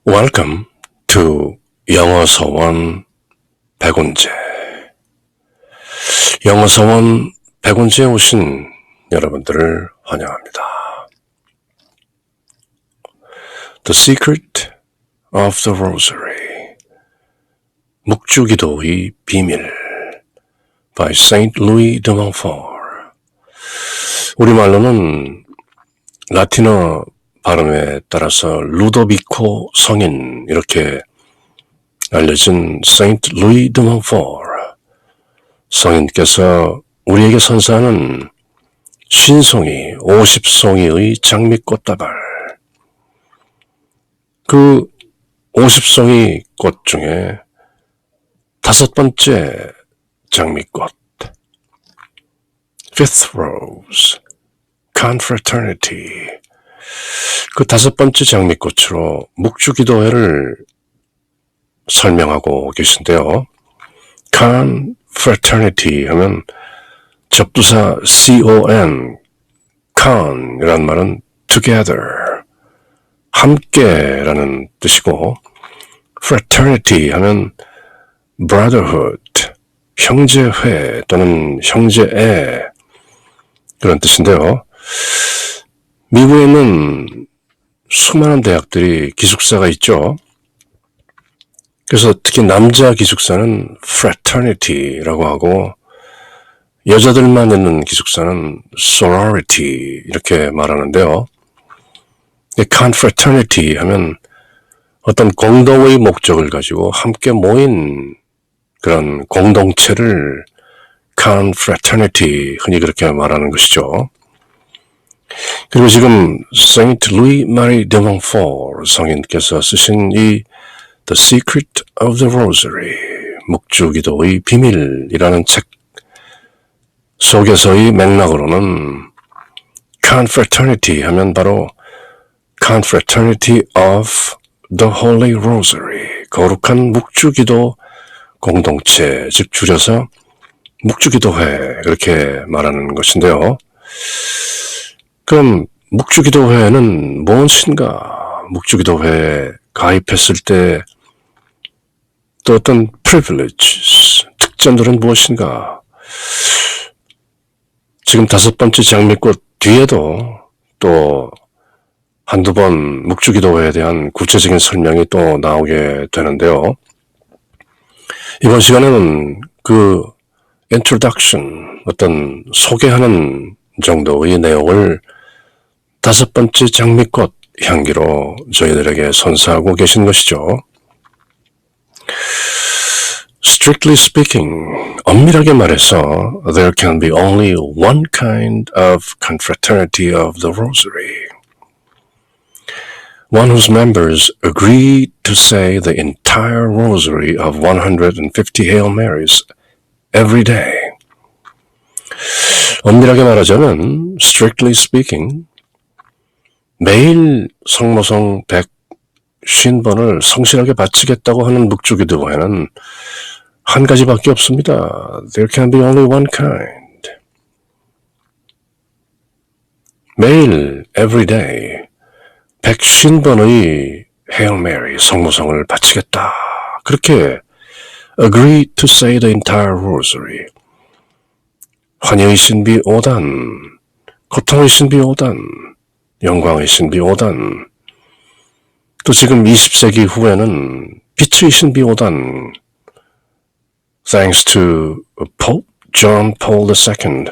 Welcome to 영어서원 백운재. 영어서원 백운재에 오신 여러분들을 환영합니다. The Secret of the Rosary, 묵주기도의 비밀 by Saint Louis de Montfort. 우리말로는 라틴어 발음에 따라서 루도비코 성인 이렇게 알려진 Saint Louis de Montfort 성인께서 우리에게 선사하는 50송이, 50송이의 장미꽃다발. 그 50송이 꽃 중에 5번째 장미꽃, Fifth Rose, Confraternity. 그 5번째 장미꽃으로 묵주기도회를 설명하고 계신데요. Confraternity 하면 접두사 con, con 이란 말은 together, 함께라는 뜻이고, fraternity 하면 brotherhood, 형제회 또는 형제애 그런 뜻인데요. 미국에는 수많은 대학들이 기숙사가 있죠. 그래서 특히 남자 기숙사는 fraternity라고 하고 여자들만 있는 기숙사는 sorority 이렇게 말하는데요. confraternity 하면 어떤 공동의 목적을 가지고 함께 모인 그런 공동체를 confraternity, 흔히 그렇게 말하는 것이죠. 그리고 지금 Saint Louis Marie de Montfort 성인께서 쓰신 이 The Secret of the Rosary, 묵주기도의 비밀이라는 책 속에서의 맥락으로는 Confraternity 하면 바로 Confraternity of the Holy Rosary, 거룩한 묵주기도 공동체, 즉 줄여서 묵주기도회 그렇게 말하는 것인데요. 그럼 묵주기도회는 무엇인가? 묵주기도회에 가입했을 때 또 어떤 privileges, 특전들은 무엇인가? 지금 5번째 장미꽃 뒤에도 또 한두 번 묵주기도회에 대한 구체적인 설명이 또 나오게 되는데요. 이번 시간에는 그 introduction, 어떤 소개하는 정도의 내용을 5번째 장미꽃 향기로 저희들에게 선사하고 계신 것이죠. Strictly speaking, 엄밀하게 말해서 there can be only one kind of confraternity of the Rosary. One whose members agree to say the entire Rosary of 150 Hail Marys every day. 엄밀하게 말하자면 strictly speaking, 매일 성모성 150번을 성실하게 바치겠다고 하는 묵주기도회는 한 가지밖에 없습니다. There can be only one kind. 매일, every day, 150번의 Hail Mary, 성모성을 바치겠다. 그렇게 agree to say the entire Rosary. 환희의 신비 5단, 고통의 신비 5단, 영광의 신비 5단, 또 지금 20세기 후에는 빛의 신비 5단, thanks to Pope John Paul II,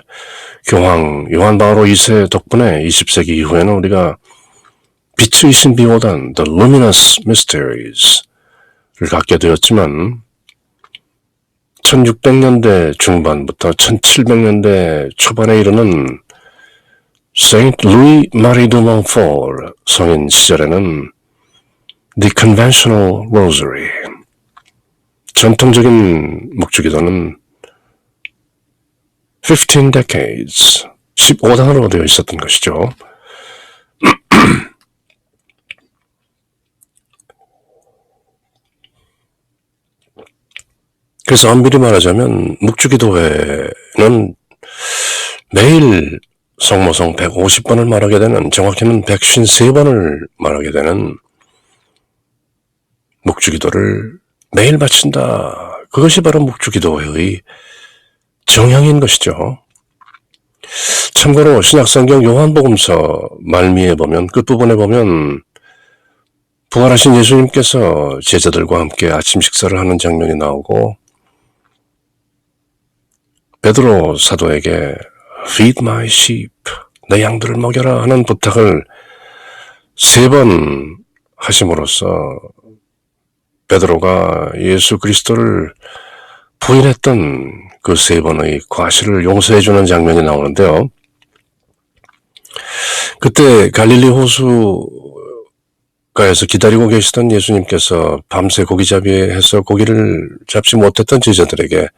교황 요한 바오로 2세 덕분에 20세기 이후에는 우리가 빛의 신비 5단, The Luminous Mysteries를 갖게 되었지만 1600년대 중반부터 1700년대 초반에 이르는 Saint Louis Marie de Montfort 성인 시절에는 The Conventional Rosary, 전통적인 묵주기도는 15 decades, 15단으로 되어 있었던 것이죠. 그래서 엄밀히 말하자면 묵주기도회는 매일 성모성 150번을 말하게 되는, 정확히는 153번을 말하게 되는 묵주기도를 매일 바친다. 그것이 바로 묵주기도회의 정형인 것이죠. 참고로 신약성경 요한복음서 말미에 보면 끝부분에 보면 부활하신 예수님께서 제자들과 함께 아침 식사를 하는 장면이 나오고 베드로 사도에게 Feed my sheep, 내 양들을 먹여라 하는 부탁을 3번 하심으로써 베드로가 예수 그리스도를 부인했던 그 3번의 과실을 용서해주는 장면이 나오는데요. 그때 갈릴리 호수가에서 기다리고 계시던 예수님께서 밤새 고기잡이해서 고기를 잡지 못했던 제자들에게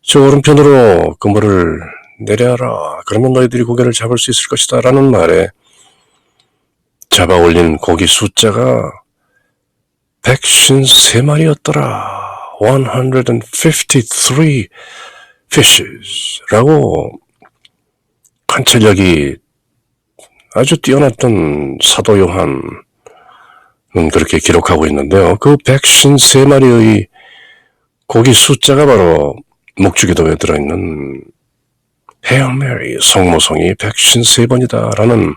저 오른편으로 그물을 내려라. 그러면 너희들이 고기를 잡을 수 있을 것이다. 라는 말에 잡아 올린 고기 숫자가 153마리였더라. 153 fishes 라고 관찰력이 아주 뛰어났던 사도 요한은 그렇게 기록하고 있는데요. 그 153마리의 고기 숫자가 바로 묵주기도에 들어있는 Hail Mary, 성모성이 153번이다 라는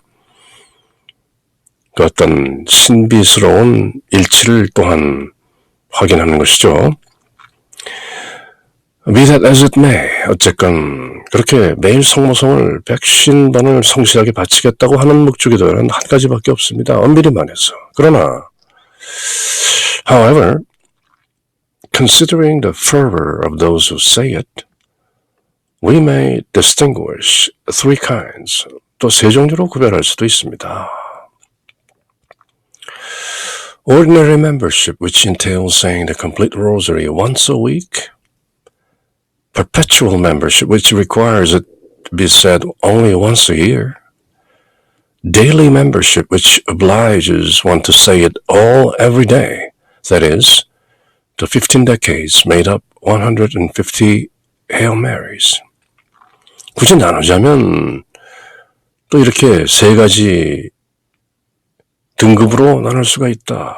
그 어떤 신비스러운 일치를 또한 확인하는 것이죠. Be that as it may, 어쨌건 그렇게 매일 성모성을 150번을 성실하게 바치겠다고 하는 묵주기도에는 한 가지밖에 없습니다. 엄밀히만 해서. 그러나 however, considering the fervor of those who say it, we may distinguish 3 kinds, 또 3종류로 구별할 수도 있습니다. Ordinary membership, which entails saying the complete rosary once a week. Perpetual membership, which requires it to be said only once a year. Daily membership, which obliges one to say it all every day. That is, the 15 decades made up 150 Hail Marys. 굳이 나누자면 또 이렇게 3가지 등급으로 나눌 수가 있다.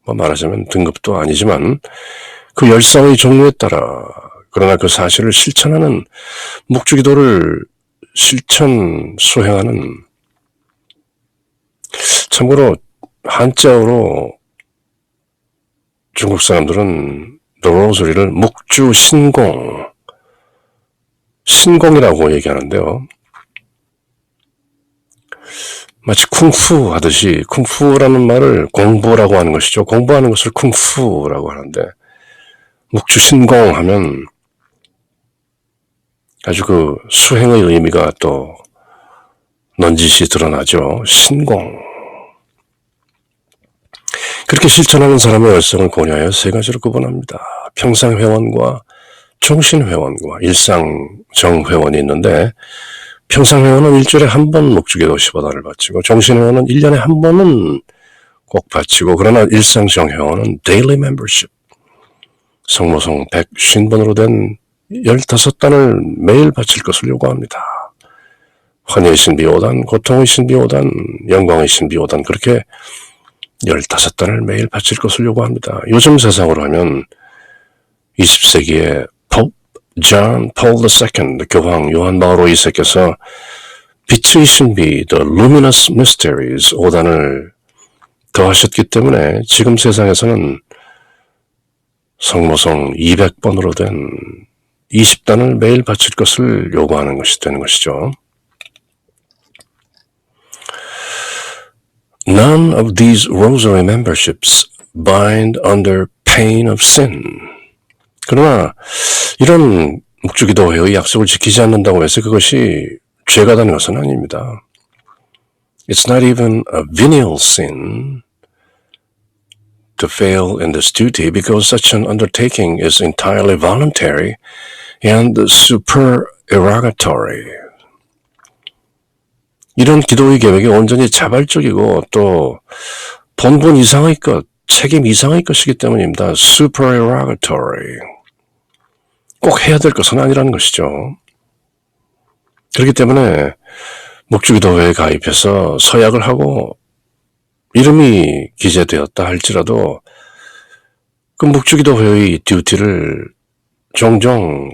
말하자면 등급도 아니지만 그 열상의 종류에 따라 그러나 그 사실을 실천하는 묵주기도를 수행하는 참고로 한자어로 중국 사람들은 The Rosary를 신공이라고 얘기하는데요. 마치 쿵푸 하듯이 쿵푸라는 말을 공부라고 하는 것이죠. 공부하는 것을 쿵푸라고 하는데 묵주신공 하면 아주 그 수행의 의미가 또 넌지시 드러나죠. 신공. 그렇게 실천하는 사람의 열성을 고려하여 3가지로 구분합니다. 평상회원과 종신회원과 일상정회원이 있는데 평상회원은 일주일에 한 번 묵주기도 15단을 바치고 종신회원은 1년에 한 번은 꼭 바치고 그러나 일상정회원은 daily membership 성모성 150번으로 된 15단을 매일 바칠 것을 요구합니다. 환희의 신비 5단, 고통의 신비 5단, 영광의 신비 5단 그렇게 15단을 매일 바칠 것을 요구합니다. 요즘 세상으로 하면 20세기에 Pope John Paul II, 교황 요한 바오로 2세께서 빛의 신비, The Luminous Mysteries 5단을 더하셨기 때문에 지금 세상에서는 성모성 200번으로 된 20단을 매일 바칠 것을 요구하는 것이 되는 것이죠. None of these rosary memberships bind under pain of sin. 그러나 이런 묵주기도회의 약속을 지키지 않는다고 해서 그것이 죄가 되는 것은 아닙니다. It's not even a venial sin to fail in this duty because such an undertaking is entirely voluntary and supererogatory. 이런 기도의 계획이 온전히 자발적이고 또 본분 이상의 것, 책임 이상의 것이기 때문입니다. supererogatory. 꼭 해야 될 것은 아니라는 것이죠. 그렇기 때문에 묵주기도회에 가입해서 서약을 하고 이름이 기재되었다 할지라도 그 묵주기도회의 듀티를 종종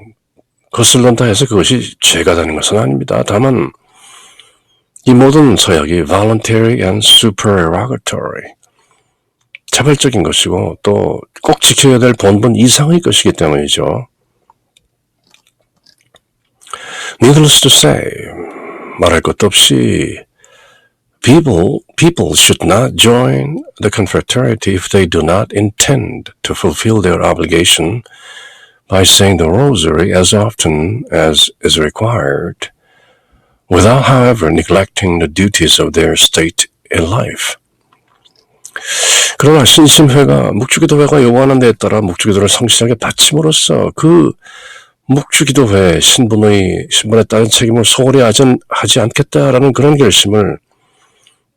거슬른다 해서 그것이 죄가 되는 것은 아닙니다. 다만 이 모든 서약이 voluntary and supererogatory, 자발적인 것이고 또 꼭 지켜야 될 본분 이상의 것이기 때문이죠. Needless to say, 말할 것도 없이 people should not join the confraternity if they do not intend to fulfill their obligation by saying the rosary as often as is required, without, however, neglecting the duties of their state in life. 그러나 신심회가 묵주기도회가 요구하는 데에 따라 묵주기도를 성실하게 바침으로써 그 묵주기도회 신분에 따른 책임을 소홀히 하지 않겠다라는 그런 결심을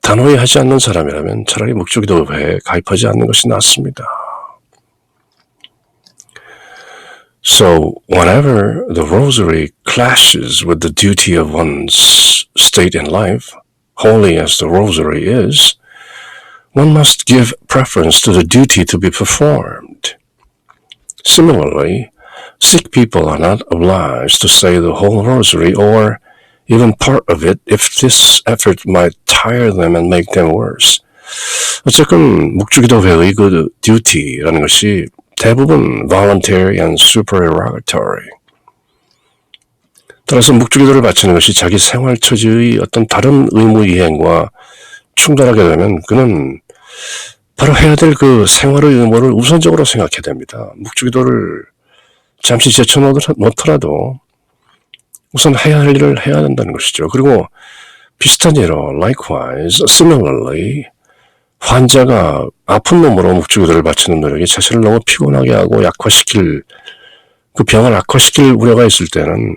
단호히 하지 않는 사람이라면 차라리 묵주기도회에 가입하지 않는 것이 낫습니다. So, whenever the rosary clashes with the duty of one's state in life, holy as the rosary is, one must give preference to the duty to be performed. Similarly, sick people are not obliged to say the whole rosary or even part of it if this effort might tire them and make them worse. 어쨌든 묵주기도회의 그 duty라는 것이 대부분 voluntary and supererogatory. 따라서 묵주기도를 바치는 것이 자기 생활 처지의 어떤 다른 의무 이행과 충돌하게 되면 그는 바로 해야 될 그 생활의 의무를 우선적으로 생각해야 됩니다. 묵주기도를 잠시 제쳐놓더라도 우선 해야 할 일을 해야 된다는 것이죠. 그리고 비슷한 예로 likewise, similarly, 환자가 아픈 몸으로 묵주기도를 바치는 노력이 자신을 너무 피곤하게 하고 그 병을 악화시킬 우려가 있을 때는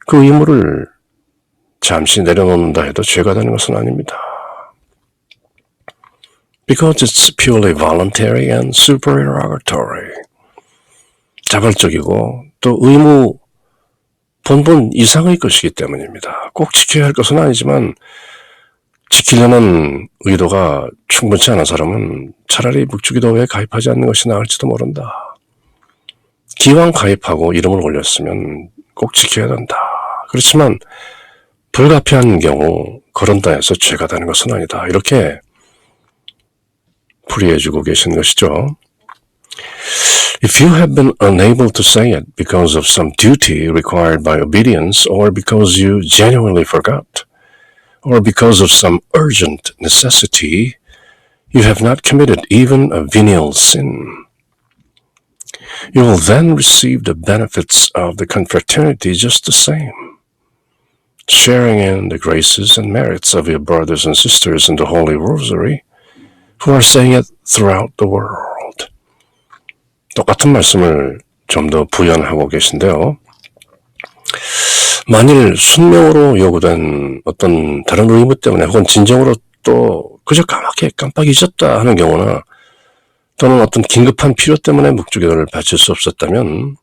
그 의무를 잠시 내려놓는다 해도 죄가 되는 것은 아닙니다. Because it's purely voluntary and supererogatory. 자발적이고 또 의무 본분 이상의 것이기 때문입니다. 꼭 지켜야 할 것은 아니지만 지키려는 의도가 충분치 않은 사람은 차라리 묵주기도회에 가입하지 않는 것이 나을지도 모른다. 기왕 가입하고 이름을 올렸으면 꼭 지켜야 된다. 그렇지만 불가피한 경우 거른다 해서 죄가 되는 것은 아니다. 이렇게 풀이해주고 계신 것이죠. If you have been unable to say it because of some duty required by obedience, or because you genuinely forgot, or because of some urgent necessity, you have not committed even a venial sin. You will then receive the benefits of the confraternity just the same, sharing in the graces and merits of your brothers and sisters in the Holy Rosary, who are saying it throughout the world. 똑같은 말씀을 좀 더 부연하고 계신데요. 만일 순명으로 요구된 어떤 다른 의무 때문에 혹은 진정으로 또 그저 까맣게 깜빡 잊었다 하는 경우나 또는 어떤 긴급한 필요 때문에 묵주기도를 바칠 수 없었다면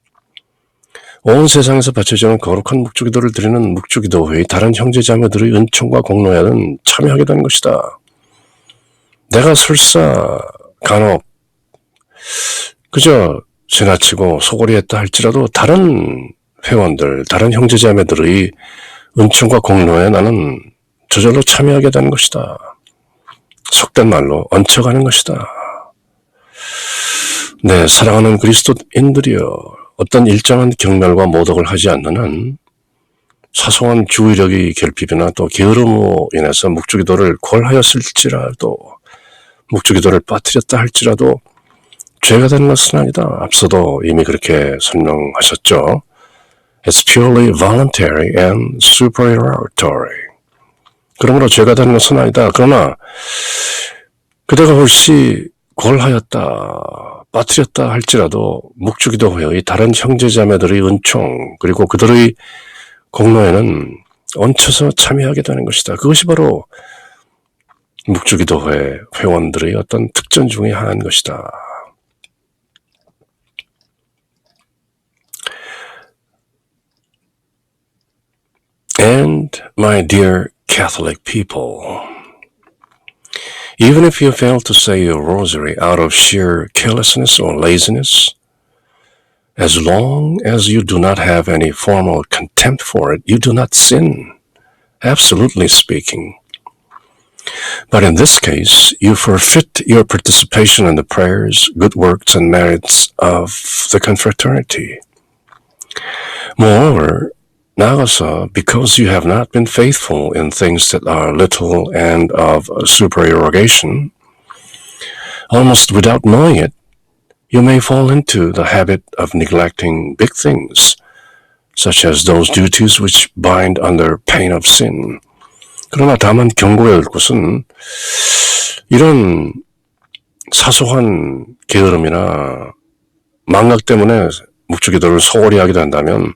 온 세상에서 바쳐지는 거룩한 묵주기도를 드리는 묵주기도회의 다른 형제자매들의 은총과 공로에는 참여하게 되는 것이다. 내가 설사 간혹 그저 지나치고 소홀히 했다 할지라도 다른 회원들, 다른 형제자매들의 은총과 공로에 나는 저절로 참여하게 되는 것이다. 속된 말로 얹혀가는 것이다. 네, 사랑하는 그리스도인들이여, 어떤 일정한 경멸과 모독을 하지 않는 한 사소한 주의력의 결핍이나 또 게으름으로 인해서 묵주기도를 궐하였을지라도 묵주기도를 빠뜨렸다 할지라도 죄가 되는 것은 아니다. 앞서도 이미 그렇게 설명하셨죠. It's purely voluntary and supererogatory. 그러므로 죄가 되는 것은 아니다. 그러나 그대가 혹시 궐하였다, 빠뜨렸다 할지라도 묵주기도회의 다른 형제자매들의 은총 그리고 그들의 공로에는 얹혀서 참여하게 되는 것이다. 그것이 바로 묵주기도회 회원들의 어떤 특전 중에 하나인 것이다. And my dear Catholic people, Even if you fail to say your rosary out of sheer carelessness or laziness, as long as you do not have any formal contempt for it, you do not sin, absolutely speaking. But in this case, you forfeit your participation in the prayers, good works, and merits of the confraternity. Moreover, 나아가서, because you have not been faithful in things that are little and of supererogation, almost without knowing it, you may fall into the habit of neglecting big things, such as those duties which bind under pain of sin. 그러나 다만 경고해야 할 것은 이런 사소한 게으름이나 망각 때문에 묵주기도를 소홀히 하게 된다면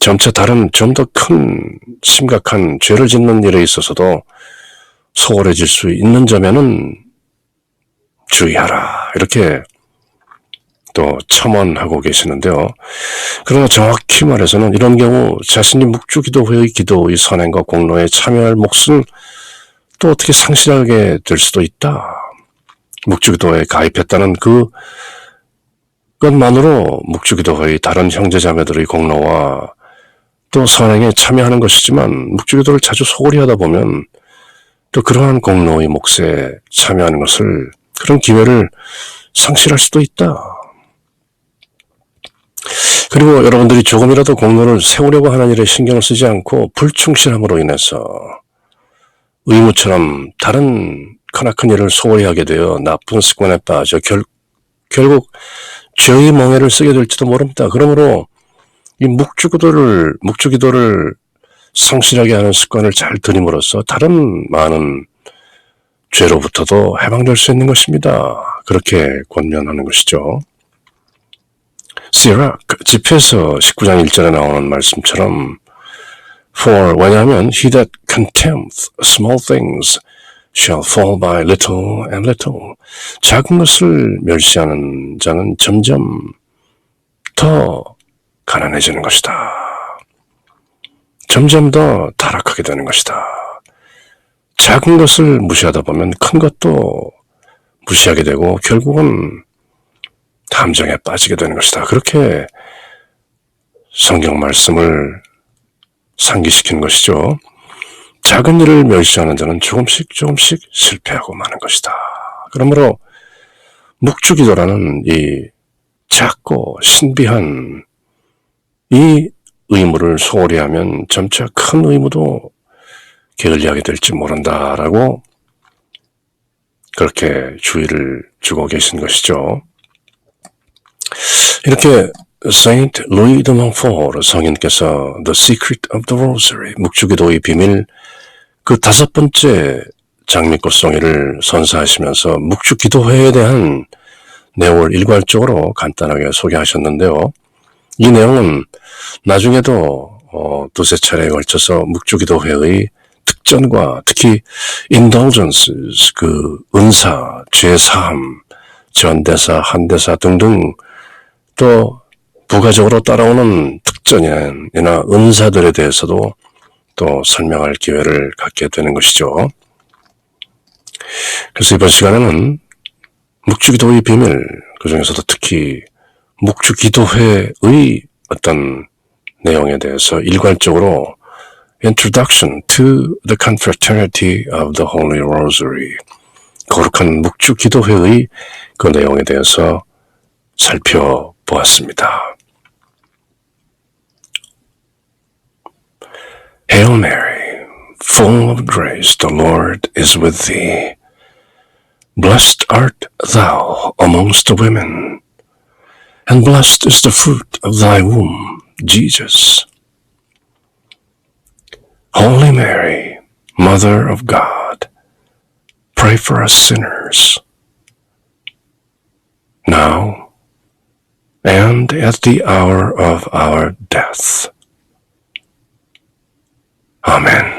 점차 다른 좀 더 큰 심각한 죄를 짓는 일에 있어서도 소홀해질 수 있는 점에는 주의하라. 이렇게 또 첨언하고 계시는데요. 그러나 정확히 말해서는 이런 경우 자신이 묵주기도회의 기도의 선행과 공로에 참여할 몫을 또 어떻게 상실하게 될 수도 있다. 묵주기도회에 가입했다는 그것만으로 묵주기도회의 다른 형제자매들의 공로와 또 선행에 참여하는 것이지만 묵주기도를 자주 소홀히 하다 보면 또 그러한 공로의 몫에 참여하는 것을 그런 기회를 상실할 수도 있다. 그리고 여러분들이 조금이라도 공로를 세우려고 하는 일에 신경을 쓰지 않고 불충실함으로 인해서 의무처럼 다른 크나큰 일을 소홀히 하게 되어 나쁜 습관에 빠져 결국 죄의 멍에를 쓰게 될지도 모릅니다. 그러므로 이 묵주기도를 성실하게 하는 습관을 잘 들임으로써 다른 많은 죄로부터도 해방될 수 있는 것입니다. 그렇게 권면하는 것이죠. 시락, 집회서 19장 1절에 나오는 말씀처럼 왜냐하면 he that contempts small things shall fall by little and little. 작은 것을 멸시하는 자는 점점 더 가난해지는 것이다. 점점 더 타락하게 되는 것이다. 작은 것을 무시하다 보면 큰 것도 무시하게 되고 결국은 함정에 빠지게 되는 것이다. 그렇게 성경 말씀을 상기시키는 것이죠. 작은 일을 멸시하는 자는 조금씩 실패하고 마는 것이다. 그러므로 묵주기도라는 이 작고 신비한 이 의무를 소홀히 하면 점차 큰 의무도 게을리하게 될지 모른다라고 그렇게 주의를 주고 계신 것이죠. 이렇게 Saint Louis de Montfort 성인께서 The Secret of the Rosary, 묵주기도의 비밀 그 5번째 장미꽃송이를 선사하시면서 묵주기도회에 대한 내용을 일괄적으로 간단하게 소개하셨는데요. 이 내용은 나중에도 두세 차례에 걸쳐서 묵주기도회의 특전과 특히 indulgences, 은사, 죄사함, 전대사, 한대사 등등 또 부가적으로 따라오는 특전이나 은사들에 대해서도 또 설명할 기회를 갖게 되는 것이죠. 그래서 이번 시간에는 묵주기도의 비밀, 그중에서도 특히 묵주기도회의 어떤 내용에 대해서 일괄적으로 Introduction to the Confraternity of the Holy Rosary, 거룩한 묵주기도회의 그 내용에 대해서 살펴보았습니다. Hail Mary, full of grace, the Lord is with thee. Blessed art thou amongst the women, and blessed is the fruit of thy womb, Jesus. Holy Mary, Mother of God, pray for us sinners, now and at the hour of our death. Amen.